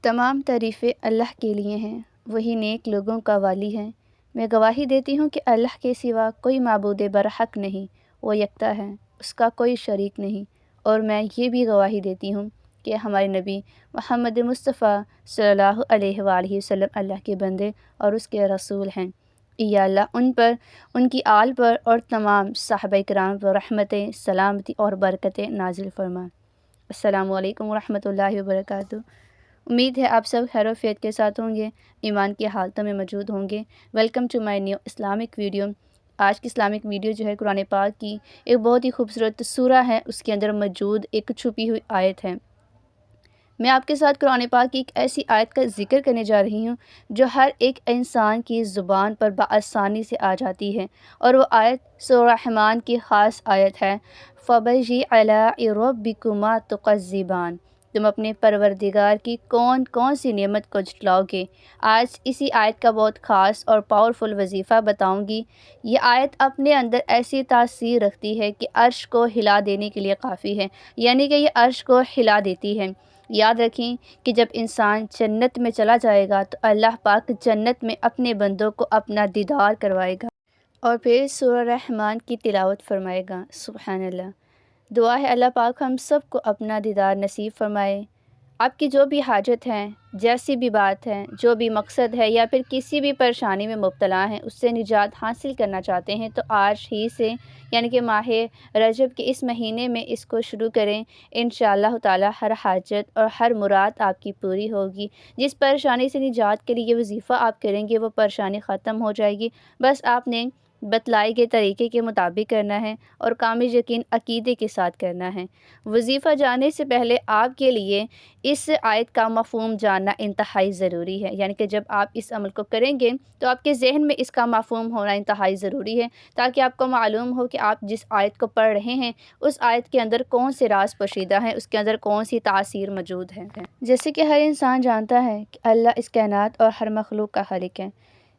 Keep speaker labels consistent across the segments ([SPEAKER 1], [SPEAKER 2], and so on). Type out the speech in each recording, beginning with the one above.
[SPEAKER 1] تمام تعریفیں اللہ کے لیے ہیں، وہی نیک لوگوں کا والی ہے۔ میں گواہی دیتی ہوں کہ اللہ کے سوا کوئی معبود برحق نہیں، وہ یکتا ہے، اس کا کوئی شریک نہیں۔ اور میں یہ بھی گواہی دیتی ہوں کہ ہمارے نبی محمد مصطفیٰ صلی اللہ علیہ وآلہ وسلم اللہ کے بندے اور اس کے رسول ہیں۔ یا اللہ ان پر، ان کی آل پر اور تمام صحابہ کرام پر رحمتیں، سلامتی اور برکتیں نازل فرما۔ السلام علیکم ورحمۃ اللہ وبرکاتہ۔ امید ہے آپ سب خیر و عافیت کے ساتھ ہوں گے، ایمان کی حالتوں میں موجود ہوں گے۔ Welcome to my new Islamic video. آج کی اسلامک ویڈیو جو ہے قرآن پاک کی ایک بہت ہی خوبصورت سورہ ہے، اس کے اندر موجود ایک چھپی ہوئی آیت ہے۔ میں آپ کے ساتھ قرآن پاک کی ایک ایسی آیت کا ذکر کرنے جا رہی ہوں جو ہر ایک انسان کی زبان پر بآسانی سے آ جاتی ہے، اور وہ آیت سورہ رحمان کی خاص آیت ہے، فَبِأَيِّ آلَاءِ رَبِّكُمَا تُكَذِّبَانِ۔ تم اپنے پروردگار کی کون کون سی نعمت کو جھٹلاؤ گے۔ آج اسی آیت کا بہت خاص اور پاورفل وظیفہ بتاؤں گی۔ یہ آیت اپنے اندر ایسی تاثیر رکھتی ہے کہ عرش کو ہلا دینے کے لیے کافی ہے، یعنی کہ یہ عرش کو ہلا دیتی ہے۔ یاد رکھیں کہ جب انسان جنت میں چلا جائے گا تو اللہ پاک جنت میں اپنے بندوں کو اپنا دیدار کروائے گا اور پھر سورہ رحمان کی تلاوت فرمائے گا۔ سبحان اللہ۔ دعا ہے اللہ پاک ہم سب کو اپنا دیدار نصیب فرمائے۔ آپ کی جو بھی حاجت ہے، جیسی بھی بات ہے، جو بھی مقصد ہے، یا پھر کسی بھی پریشانی میں مبتلا ہیں، اس سے نجات حاصل کرنا چاہتے ہیں تو آج ہی سے، یعنی کہ ماہ رجب کے اس مہینے میں اس کو شروع کریں۔ انشاءاللہ تعالی ہر حاجت اور ہر مراد آپ کی پوری ہوگی۔ جس پریشانی سے نجات کے لیے یہ وظیفہ آپ کریں گے وہ پریشانی ختم ہو جائے گی۔ بس آپ نے بتلائے گئے طریقے کے مطابق کرنا ہے اور کامل یقین عقیدے کے ساتھ کرنا ہے۔ وظیفہ جانے سے پہلے آپ کے لیے اس آیت کا مفہوم جاننا انتہائی ضروری ہے، یعنی کہ جب آپ اس عمل کو کریں گے تو آپ کے ذہن میں اس کا مفہوم ہونا انتہائی ضروری ہے، تاکہ آپ کو معلوم ہو کہ آپ جس آیت کو پڑھ رہے ہیں اس آیت کے اندر کون سے راز پوشیدہ ہیں، اس کے اندر کون سی تاثیر موجود ہے۔ جیسے کہ ہر انسان جانتا ہے کہ اللہ اس کائنات اور ہر مخلوق کا خالق ہے۔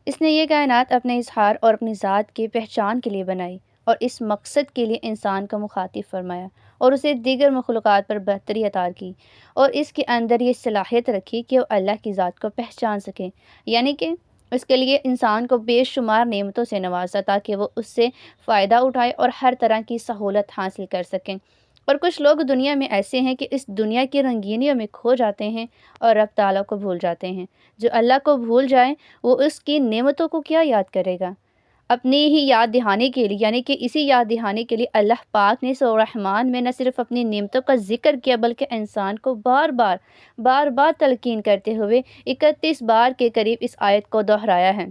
[SPEAKER 1] اس نے یہ کائنات اپنے اظہار اور اپنی ذات کی پہچان کے لیے بنائی اور اس مقصد کے لیے انسان کو مخاطب فرمایا اور اسے دیگر مخلوقات پر برتری عطا کی، اور اس کے اندر یہ صلاحیت رکھی کہ وہ اللہ کی ذات کو پہچان سکے، یعنی کہ اس کے لیے انسان کو بے شمار نعمتوں سے نوازا تاکہ وہ اس سے فائدہ اٹھائے اور ہر طرح کی سہولت حاصل کر سکیں۔ اور کچھ لوگ دنیا میں ایسے ہیں کہ اس دنیا کی رنگینیوں میں کھو جاتے ہیں اور رب تعالیٰ کو بھول جاتے ہیں۔ جو اللہ کو بھول جائے وہ اس کی نعمتوں کو کیا یاد کرے گا؟ اپنی ہی یاد دہانے کے لیے، یعنی کہ اسی یاد دہانے کے لیے اللہ پاک نے سورہ رحمان میں نہ صرف اپنی نعمتوں کا ذکر کیا بلکہ انسان کو بار بار تلقین کرتے ہوئے 31 بار کے قریب اس آیت کو دہرایا ہے۔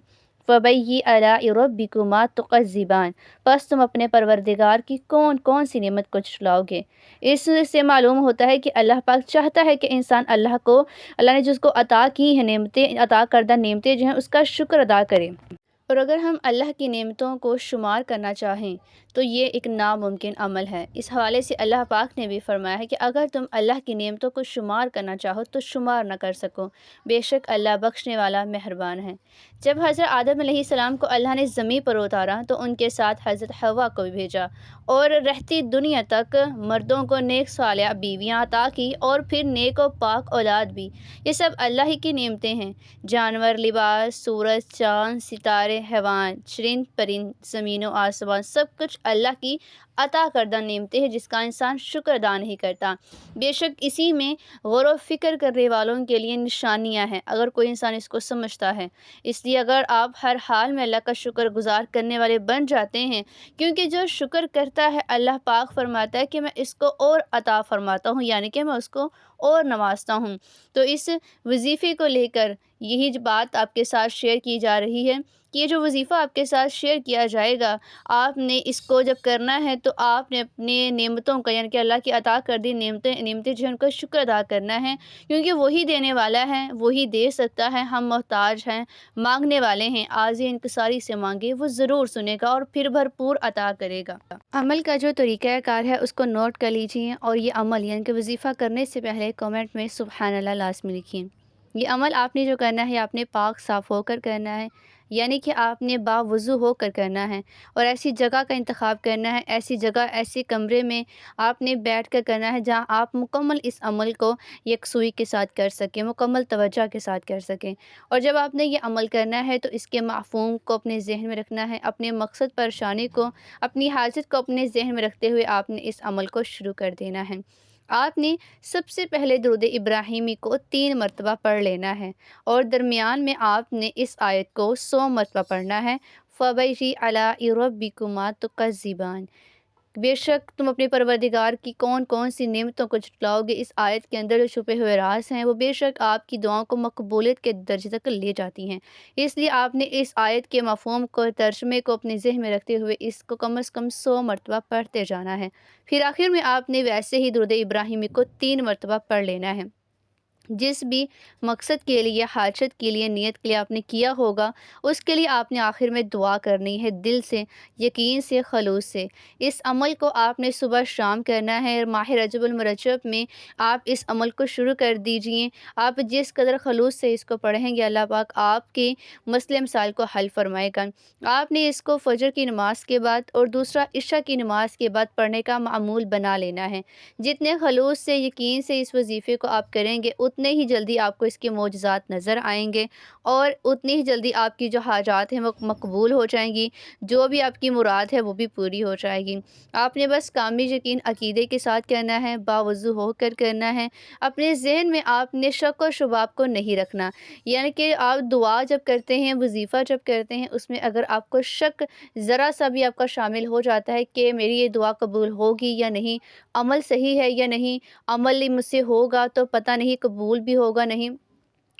[SPEAKER 1] فَبِأَيِّ آلَاءِ رَبِّكُمَا تُكَذِّبَانِ۔ پس تم اپنے پروردگار کی کون کون سی نعمت کو جھٹلاؤ گے۔ اس سے معلوم ہوتا ہے کہ اللہ پاک چاہتا ہے کہ انسان اللہ نے جس کو عطا کی ہیں نعمتیں، عطا کردہ نعمتیں جو ہیں اس کا شکر ادا کرے۔ اور اگر ہم اللہ کی نعمتوں کو شمار کرنا چاہیں تو یہ ایک ناممکن عمل ہے۔ اس حوالے سے اللہ پاک نے بھی فرمایا ہے کہ اگر تم اللہ کی نعمتوں کو شمار کرنا چاہو تو شمار نہ کر سکو، بے شک اللہ بخشنے والا مہربان ہے۔ جب حضرت آدم علیہ السلام کو اللہ نے زمین پر اتارا تو ان کے ساتھ حضرت حوا کو بھی بھیجا اور رہتی دنیا تک مردوں کو نیک صالحہ بیویاں عطا کی اور پھر نیک و پاک اولاد بھی۔ یہ سب اللہ ہی کی نعمتیں ہیں۔ جانور، لباس، سورج، چاند، ستارے، حیوان، چرند پرند، زمین و آسمان، سب کچھ اللہ کی عطا کردہ نعمتیں ہیں جس کا انسان شکر ادا نہیں کرتا۔ بے شک اسی میں غور و فکر کرنے والوں کے لیے نشانیاں ہیں اگر کوئی انسان اس کو سمجھتا ہے۔ اس لیے اگر آپ ہر حال میں اللہ کا شکر گزار کرنے والے بن جاتے ہیں، کیونکہ جو شکر کرتا ہے اللہ پاک فرماتا ہے کہ میں اس کو اور عطا فرماتا ہوں، یعنی کہ میں اس کو اور نوازتا ہوں۔ تو اس وظیفے کو لے کر یہی بات آپ کے ساتھ شیئر کی جا رہی ہے کہ یہ جو وظیفہ آپ کے ساتھ شیئر کیا جائے گا، آپ نے اس کو جب کرنا ہے تو آپ نے اپنے نعمتوں کا، یعنی کہ اللہ کی عطا کردی نعمتیں جو ہیں ان کا شکر ادا کرنا ہے، کیونکہ وہی دینے والا ہے، وہی دے سکتا ہے۔ ہم محتاج ہیں، مانگنے والے ہیں۔ عاجز انکساری سے مانگے، وہ ضرور سنے گا اور پھر بھرپور عطا کرے گا۔ عمل کا جو طریقہ کار ہے اس کو نوٹ کر لیجیے، اور یہ عمل یعنی کہ وظیفہ کرنے سے پہلے کمنٹ میں سبحان اللہ لازمی لکھیے۔ یہ عمل آپ نے جو کرنا ہے آپ نے پاک صاف ہو کر کرنا ہے، یعنی کہ آپ نے باوضو ہو کر کرنا ہے اور ایسی جگہ کا انتخاب کرنا ہے، ایسی جگہ، ایسے کمرے میں آپ نے بیٹھ کر کرنا ہے جہاں آپ مکمل اس عمل کو یکسوئی کے ساتھ کر سکیں، مکمل توجہ کے ساتھ کر سکیں۔ اور جب آپ نے یہ عمل کرنا ہے تو اس کے مفہوم کو اپنے ذہن میں رکھنا ہے، اپنے مقصد پریشانی کو، اپنی حاجت کو اپنے ذہن میں رکھتے ہوئے آپ نے اس عمل کو شروع کر دینا ہے۔ آپ نے سب سے پہلے درود ابراہیمی کو 3 مرتبہ پڑھ لینا ہے اور درمیان میں آپ نے اس آیت کو 100 مرتبہ پڑھنا ہے۔ فَبِأَيِّ آلَاءِ رَبِّكُمَا تُكَذِّبَانِ، بے شک تم اپنے پروردگار کی کون کون سی نعمتوں کو جھٹلاؤ گے۔ اس آیت کے اندر جو چھپے ہوئے راز ہیں وہ بے شک آپ کی دعاؤں کو مقبولیت کے درجے تک لے جاتی ہیں۔ اس لیے آپ نے اس آیت کے مفہوم کو، ترجمے کو اپنے ذہن میں رکھتے ہوئے اس کو کم از کم 100 مرتبہ پڑھتے جانا ہے۔ پھر آخر میں آپ نے ویسے ہی درود ابراہیمی کو 3 مرتبہ پڑھ لینا ہے۔ جس بھی مقصد کے لیے، حاجت کے لیے، نیت کے لیے آپ نے کیا ہوگا، اس کے لیے آپ نے آخر میں دعا کرنی ہے، دل سے، یقین سے، خلوص سے۔ اس عمل کو آپ نے صبح شام کرنا ہے۔ ماہ رجب المرجب میں آپ اس عمل کو شروع کر دیجئے۔ آپ جس قدر خلوص سے اس کو پڑھیں گے، اللہ پاک آپ کے مسئلے مسائل کو حل فرمائے گا۔ آپ نے اس کو فجر کی نماز کے بعد اور دوسرا عشاء کی نماز کے بعد پڑھنے کا معمول بنا لینا ہے۔ جتنے خلوص سے، یقین سے اس وظیفے کو آپ کریں گے، اتنے ہی جلدی آپ کو اس کے معجزات نظر آئیں گے اور اتنی ہی جلدی آپ کی جو حاجات ہیں وہ مقبول ہو جائیں گی، جو بھی آپ کی مراد ہے وہ بھی پوری ہو جائے گی۔ آپ نے بس کامل یقین عقیدے کے ساتھ کرنا ہے، باوضو ہو کر کرنا ہے۔ اپنے ذہن میں آپ نے شک و شباب کو نہیں رکھنا، یعنی کہ آپ دعا جب کرتے ہیں، وظیفہ جب کرتے ہیں، اس میں اگر آپ کو شک ذرا سا بھی آپ کا شامل ہو جاتا ہے کہ میری یہ دعا قبول ہوگی یا نہیں، عمل صحیح ہے یا نہیں، عمل مجھ سے ہوگا تو پتہ نہیں قبول بھی ہوگا نہیں،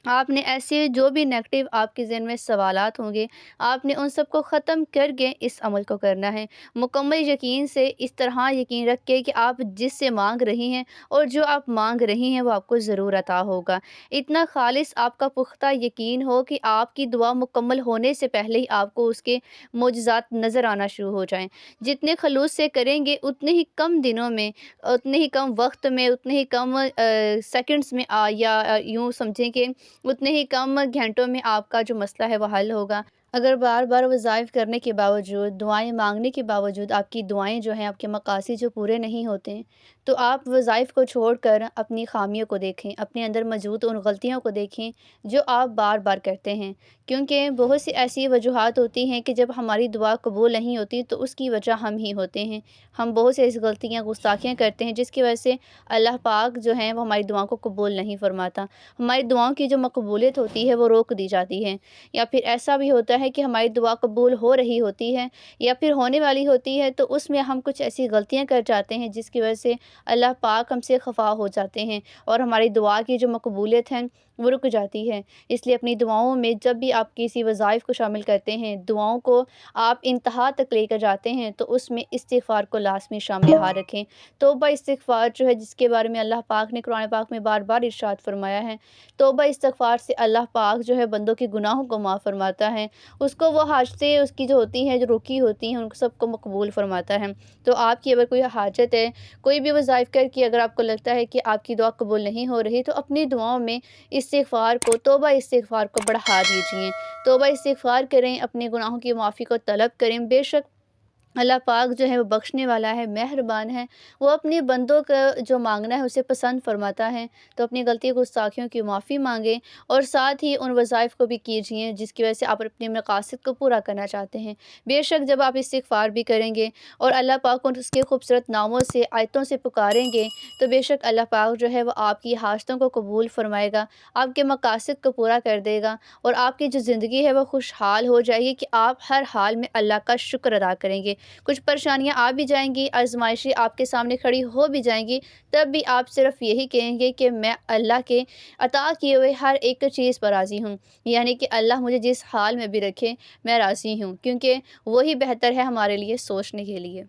[SPEAKER 1] آپ نے ایسے جو بھی نیگیٹو آپ کے ذہن میں سوالات ہوں گے، آپ نے ان سب کو ختم کر کے اس عمل کو کرنا ہے۔ مکمل یقین سے، اس طرح یقین رکھ کے کہ آپ جس سے مانگ رہی ہیں اور جو آپ مانگ رہی ہیں وہ آپ کو ضرور عطا ہوگا۔ اتنا خالص آپ کا پختہ یقین ہو کہ آپ کی دعا مکمل ہونے سے پہلے ہی آپ کو اس کے معجزات نظر آنا شروع ہو جائیں۔ جتنے خلوص سے کریں گے، اتنے ہی کم دنوں میں، اتنے ہی کم وقت میں، اتنے ہی کم سیکنڈز میں یا یوں سمجھیں کہ اتنے ہی کم گھنٹوں میں آپ کا جو مسئلہ ہے وہ حل ہوگا۔ اگر بار بار وظائف کرنے کے باوجود، دعائیں مانگنے کے باوجود آپ کی دعائیں جو ہیں، آپ کے مقاصد جو پورے نہیں ہوتے ہیں، تو آپ وظائف کو چھوڑ کر اپنی خامیوں کو دیکھیں، اپنے اندر موجود ان غلطیوں کو دیکھیں جو آپ بار بار کرتے ہیں۔ کیونکہ بہت سی ایسی وجوہات ہوتی ہیں کہ جب ہماری دعا قبول نہیں ہوتی تو اس کی وجہ ہم ہی ہوتے ہیں۔ ہم بہت سی ایسی غلطیاں، گستاخیاں کرتے ہیں جس کی وجہ سے اللہ پاک جو ہیں وہ ہماری دعاؤں کو قبول نہیں فرماتا۔ ہماری دعاؤں کی جو مقبولیت ہوتی ہے وہ روک دی جاتی ہے، یا پھر ایسا بھی ہوتا ہے کہ ہماری دعا قبول ہو رہی ہوتی ہے یا پھر ہونے والی ہوتی ہے تو اس میں ہم کچھ ایسی غلطیاں کر جاتے ہیں جس کی وجہ سے اللہ پاک ہم سے خفا ہو جاتے ہیں اور ہماری دعا کی جو مقبولیت ہے وہ رک جاتی ہے۔ اس لیے اپنی دعاؤں میں جب بھی آپ کسی وظائف کو شامل کرتے ہیں، دعاؤں کو آپ انتہا تک لے کر جاتے ہیں تو اس میں استغفار کو لازمی شامل حال رکھیں۔ توبہ استغفار جو ہے، جس کے بارے میں اللہ پاک نے قرآن پاک میں بار بار ارشاد فرمایا ہے، توبہ استغفار سے اللہ پاک جو ہے بندوں کے گناہوں کو معاف فرماتا ہے، اس کو وہ حاجتیں اس کی جو ہوتی ہیں، جو رکی ہوتی ہیں، ان کو سب کو مقبول فرماتا ہے۔ تو آپ کی اگر کوئی حاجت ہے، کوئی بھی وظائف کر کے اگر آپ کو لگتا ہے کہ آپ کی دعا قبول نہیں ہو رہی، تو اپنی دعاؤں میں استغفار کو، توبہ استغفار کو بڑھا دیجئے۔ توبہ استغفار کریں، اپنے گناہوں کی معافی کو طلب کریں۔ بے شک اللہ پاک جو ہے وہ بخشنے والا ہے، مہربان ہے، وہ اپنے بندوں کا جو مانگنا ہے اسے پسند فرماتا ہے۔ تو اپنی غلطی گستاخیوں کی معافی مانگیں اور ساتھ ہی ان وظائف کو بھی کیجئے جس کی وجہ سے آپ اپنے مقاصد کو پورا کرنا چاہتے ہیں۔ بے شک جب آپ استغفار بھی کریں گے اور اللہ پاک کو اس کے خوبصورت ناموں سے، آیتوں سے پکاریں گے تو بے شک اللہ پاک جو ہے وہ آپ کی حاجتوں کو قبول فرمائے گا، آپ کے مقاصد کو پورا کر دے گا اور آپ کی جو زندگی ہے وہ خوشحال ہو جائے گی کہ آپ ہر حال میں اللہ کا شکر ادا کریں گے۔ کچھ پریشانیاں آ بھی جائیں گی، آزمائشیں آپ کے سامنے کھڑی ہو بھی جائیں گی، تب بھی آپ صرف یہی کہیں گے کہ میں اللہ کے عطا کیے ہوئے ہر ایک چیز پر راضی ہوں، یعنی کہ اللہ مجھے جس حال میں بھی رکھے میں راضی ہوں، کیونکہ وہی بہتر ہے ہمارے لیے سوچنے کے لیے۔